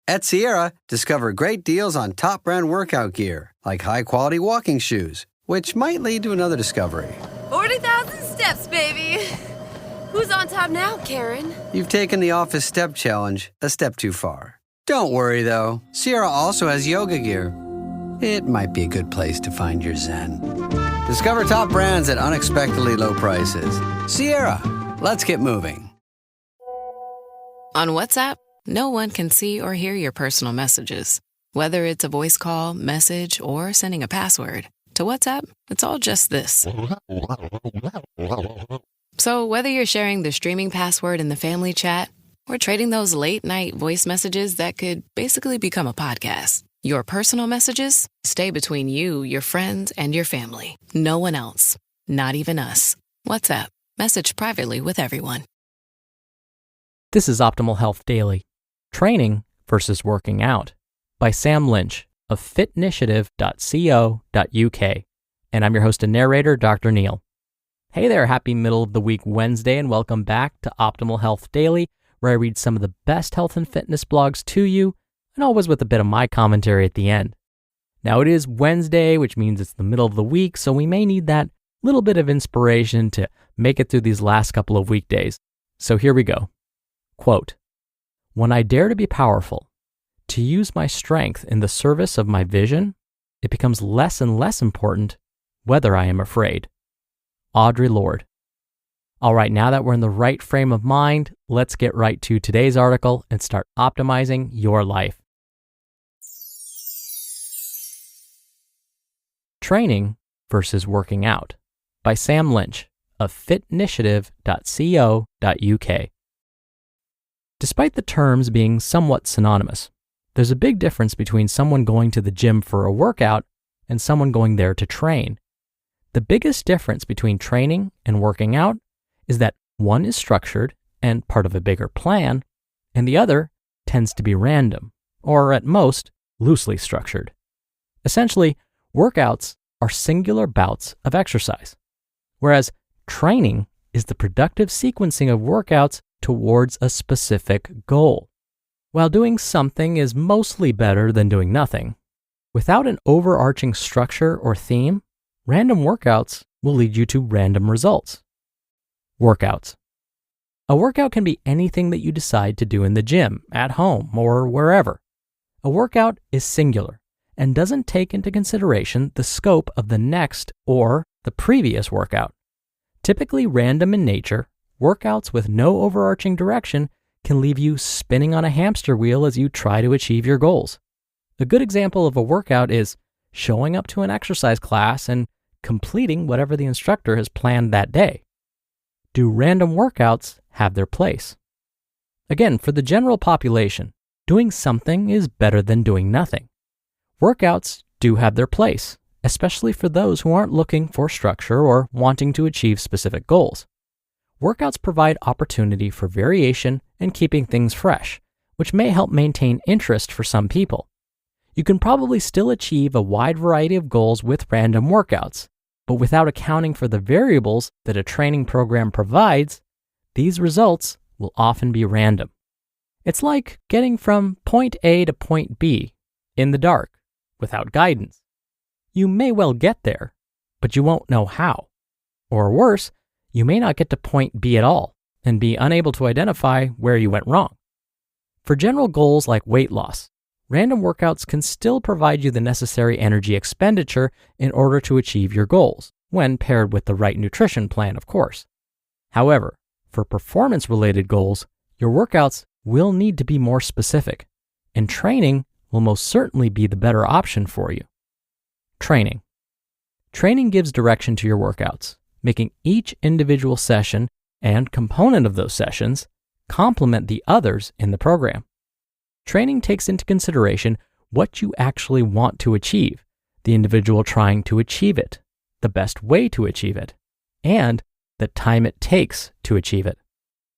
At Sierra, discover great deals on top brand workout gear, like high-quality walking shoes, which might lead to another discovery. 40,000 steps, baby. Who's on top now, Karen? You've taken the office step challenge a step too far. Don't worry, though. Sierra also has yoga gear. It might be a good place to find your zen. Discover top brands at unexpectedly low prices. Sierra, let's get moving. On WhatsApp, no one can see or hear your personal messages. Whether it's a voice call, message, or sending a password. To WhatsApp, it's all just this. So whether you're sharing the streaming password in the family chat or trading those late-night voice messages that could basically become a podcast, your personal messages stay between you, your friends, and your family. No one else. Not even us. WhatsApp. Message privately with everyone. This is Optimal Health Daily. Training versus Working Out by Sam Lynch of Fitnitiative.co.uk. And I'm your host and narrator, Dr. Neil. Hey there, happy middle of the week Wednesday, and welcome back to Optimal Health Daily, where I read some of the best health and fitness blogs to you, and always with a bit of my commentary at the end. Now it is Wednesday, which means it's the middle of the week, so we may need that little bit of inspiration to make it through these last couple of weekdays. So here we go. Quote, "When I dare to be powerful, to use my strength in the service of my vision, it becomes less and less important whether I am afraid." Audre Lorde. All right, now that we're in the right frame of mind, let's get right to today's article and start optimizing your life. Training versus Working Out by Sam Lynch of Fitnitiative.co.uk. Despite the terms being somewhat synonymous, there's a big difference between someone going to the gym for a workout and someone going there to train. The biggest difference between training and working out is that one is structured and part of a bigger plan, and the other tends to be random, or at most, loosely structured. Essentially, workouts are singular bouts of exercise, whereas training is the productive sequencing of workouts towards a specific goal. While doing something is mostly better than doing nothing, without an overarching structure or theme, random workouts will lead you to random results. Workouts. A workout can be anything that you decide to do in the gym, at home, or wherever. A workout is singular and doesn't take into consideration the scope of the next or the previous workout. Typically random in nature, workouts with no overarching direction can leave you spinning on a hamster wheel as you try to achieve your goals. A good example of a workout is showing up to an exercise class and completing whatever the instructor has planned that day. Do random workouts have their place? Again, for the general population, doing something is better than doing nothing. Workouts do have their place, especially for those who aren't looking for structure or wanting to achieve specific goals. Workouts provide opportunity for variation and keeping things fresh, which may help maintain interest for some people. You can probably still achieve a wide variety of goals with random workouts, but without accounting for the variables that a training program provides, these results will often be random. It's like getting from point A to point B in the dark without guidance. You may well get there, but you won't know how. Or worse, you may not get to point B at all and be unable to identify where you went wrong. For general goals like weight loss, random workouts can still provide you the necessary energy expenditure in order to achieve your goals, when paired with the right nutrition plan, of course. However, for performance-related goals, your workouts will need to be more specific, and training will most certainly be the better option for you. Training. Training gives direction to your workouts, making each individual session and component of those sessions complement the others in the program. Training takes into consideration what you actually want to achieve, the individual trying to achieve it, the best way to achieve it, and the time it takes to achieve it.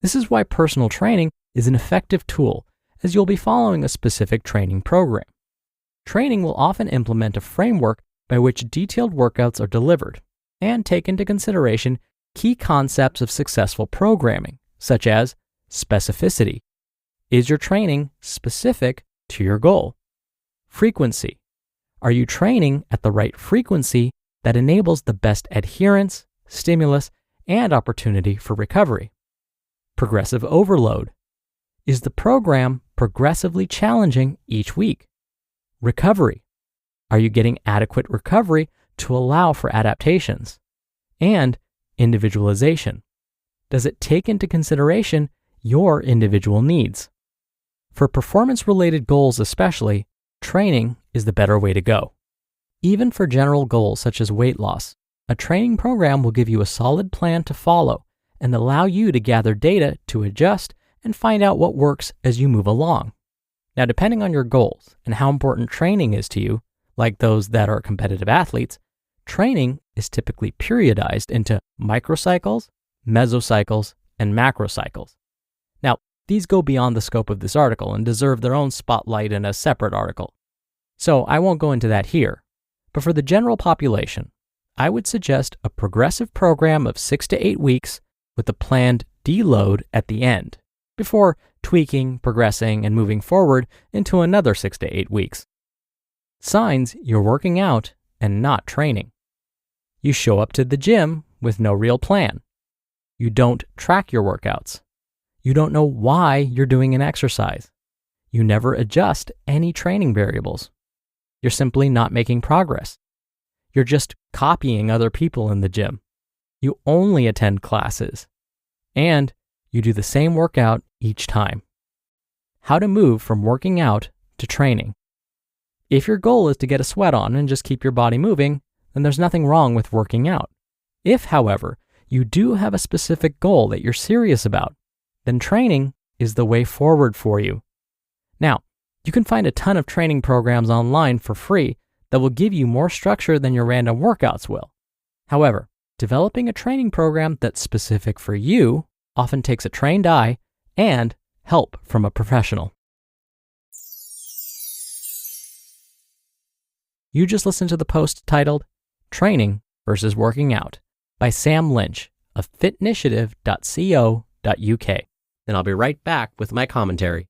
This is why personal training is an effective tool, as you'll be following a specific training program. Training will often implement a framework by which detailed workouts are delivered and take into consideration key concepts of successful programming, such as specificity. Is your training specific to your goal. Frequency. Are you training at the right frequency that enables the best adherence, stimulus, and opportunity for recovery? Progressive overload. Is the program progressively challenging each week? Recovery. Are you getting adequate recovery to allow for adaptations? And individualization. Does it take into consideration your individual needs? For performance-related goals especially, training is the better way to go. Even for general goals such as weight loss, a training program will give you a solid plan to follow and allow you to gather data to adjust and find out what works as you move along. Now, depending on your goals and how important training is to you, like those that are competitive athletes, training is typically periodized into microcycles, mesocycles, and macrocycles. Now, these go beyond the scope of this article and deserve their own spotlight in a separate article. So I won't go into that here. But for the general population, I would suggest a progressive program of 6 to 8 weeks with a planned deload at the end, before tweaking, progressing, and moving forward into another 6 to 8 weeks. Signs you're working out and not training. You show up to the gym with no real plan. You don't track your workouts. You don't know why you're doing an exercise. You never adjust any training variables. You're simply not making progress. You're just copying other people in the gym. You only attend classes. And you do the same workout each time. How to move from working out to training. If your goal is to get a sweat on and just keep your body moving, then there's nothing wrong with working out. If, however, you do have a specific goal that you're serious about, then training is the way forward for you. Now, you can find a ton of training programs online for free that will give you more structure than your random workouts will. However, developing a training program that's specific for you often takes a trained eye and help from a professional. You just listened to the post titled Training versus Working Out by Sam Lynch of Fitnitiative.co.uk. And I'll be right back with my commentary.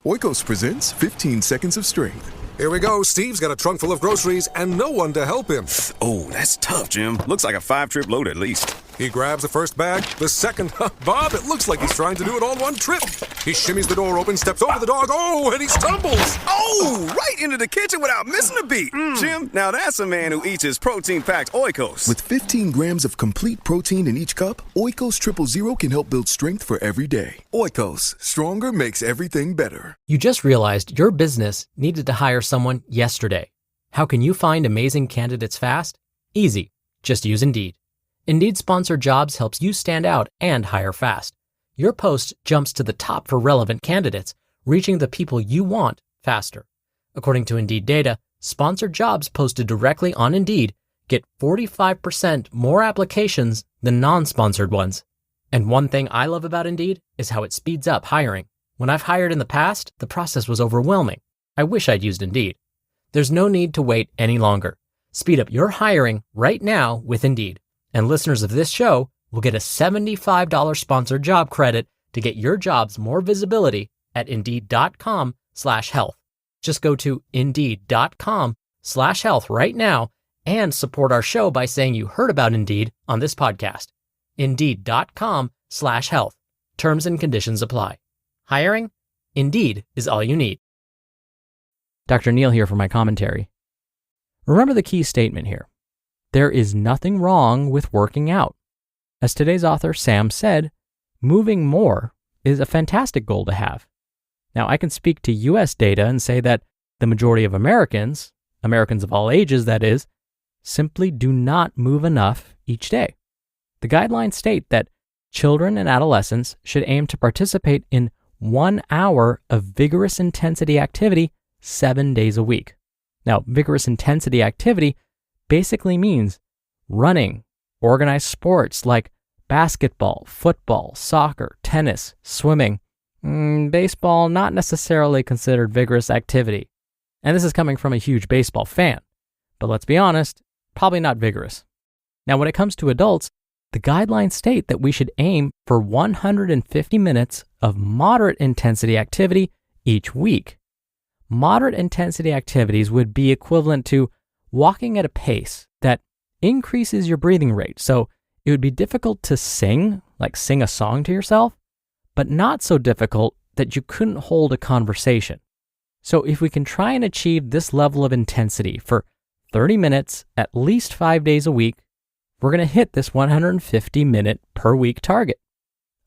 Oikos presents 15 Seconds of Strength. Here we go. Steve's got a trunk full of groceries and no one to help him. Oh, that's tough, Jim. Looks like a 5-trip load at least. He grabs the first bag, the second. Bob, it looks like he's trying to do it all in one trip. He shimmies the door open, steps over the dog, and he stumbles. Oh, right into the kitchen without missing a beat. Jim, now that's a man who eats his protein-packed Oikos. With 15 grams of complete protein in each cup, Oikos Triple Zero can help build strength for every day. Oikos, stronger makes everything better. You just realized your business needed to hire someone yesterday. How can you find amazing candidates fast? Easy. Just use Indeed. Indeed Sponsored Jobs helps you stand out and hire fast. Your post jumps to the top for relevant candidates, reaching the people you want faster. According to Indeed data, sponsored jobs posted directly on Indeed get 45% more applications than non-sponsored ones. And one thing I love about Indeed is how it speeds up hiring. When I've hired in the past, the process was overwhelming. I wish I'd used Indeed. There's no need to wait any longer. Speed up your hiring right now with Indeed. And listeners of this show will get a $75 sponsored job credit to get your jobs more visibility at Indeed.com/health. Just go to Indeed.com/health right now and support our show by saying you heard about Indeed on this podcast. Indeed.com/health. Terms and conditions apply. Hiring? Indeed is all you need. Dr. Neal here for my commentary. Remember the key statement here. There is nothing wrong with working out. As today's author, Sam, said, moving more is a fantastic goal to have. Now, I can speak to US data and say that the majority of Americans of all ages that is, simply do not move enough each day. The guidelines state that children and adolescents should aim to participate in 1 hour of vigorous intensity activity 7 days a week. Now, vigorous intensity activity basically means running, organized sports like basketball, football, soccer, tennis, swimming. Baseball, not necessarily considered vigorous activity. And this is coming from a huge baseball fan. But let's be honest, probably not vigorous. Now, when it comes to adults, the guidelines state that we should aim for 150 minutes of moderate intensity activity each week. Moderate intensity activities would be equivalent to walking at a pace that increases your breathing rate. So it would be difficult to sing, like sing a song to yourself, but not so difficult that you couldn't hold a conversation. So if we can try and achieve this level of intensity for 30 minutes at least 5 days a week, we're going to hit this 150-minute per week target.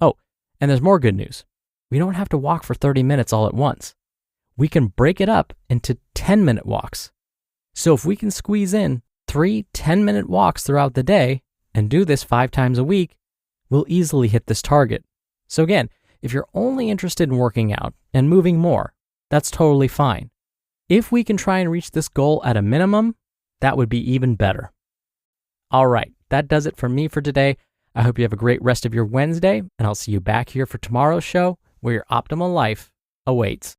Oh, and there's more good news. We don't have to walk for 30 minutes all at once. We can break it up into 10-minute walks. So if we can squeeze in 3 10-minute walks throughout the day and do this 5 times a week, we'll easily hit this target. So again, if you're only interested in working out and moving more, that's totally fine. If we can try and reach this goal at a minimum, that would be even better. All right, that does it for me for today. I hope you have a great rest of your Wednesday, and I'll see you back here for tomorrow's show where your optimal life awaits.